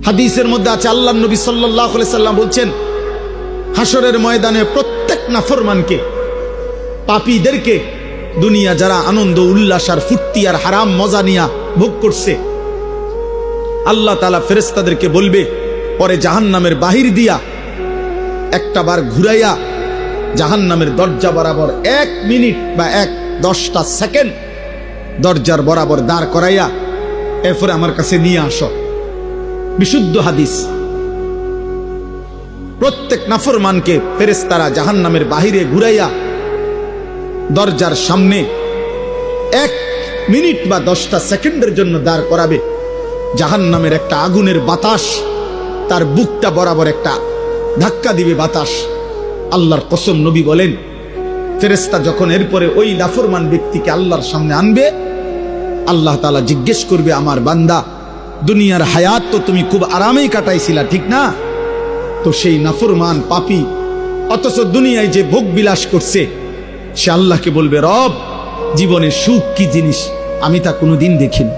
হাদিসের মধ্যে আছে, আল্লাহর নবী সাল্লাল্লাহু আলাইহি সাল্লাম বলছেন, হাসরের ময়দানে প্রত্যেক নাফরমানকে, পাপীদেরকে, দুনিয়া যারা আনন্দ উল্লাস আর ফুর্তি আর হারাম মজা নিয়া ভোগ করছে, আল্লাহ তাআলা ফেরেশতাদেরকে বলবে, পরে জাহান্নামের বাহির দিয়া একটা বার ঘুরাইয়া জাহান্নামের দরজা বরাবর 1 মিনিট বা 10টা সেকেন্ড দরজার বরাবর দাঁড় করাইয়া এরপরে আমার কাছে নিয়ে আসো। বিশুদ্ধ হাদিস। প্রত্যেক নাফরমানকে ফেরেশতারা জাহান্নামের বাহিরে ঘুরাইয়া দরজার সামনে 1 মিনিট বা 10টা সেকেন্ডের জন্য দাঁড় করাবে। জাহান্নামের একটা আগুনের বাতাস তার বুকটা বরাবর একটা ধাক্কা দিবে বাতাস। আল্লাহর কসম, নবী বলেন, ফেরেশতা যখন এরপরে ওই নাফরমান ব্যক্তিকে আল্লাহর সামনে আনবে, আল্লাহ তাআলা জিজ্ঞেস করবে, আমার বান্দা, দুনিয়ার হায়াত তো তুমি খুব আরামেই কাটাইছিলা, ঠিক না? তো সেই নাফরমান পাপী অথচ দুনিয়ায় যে ভোগ বিলাস করছে, সে আল্লাহকে বলবে, রব, জীবনের সুখ কি জিনিস আমি তা কোনোদিন দেখিনি।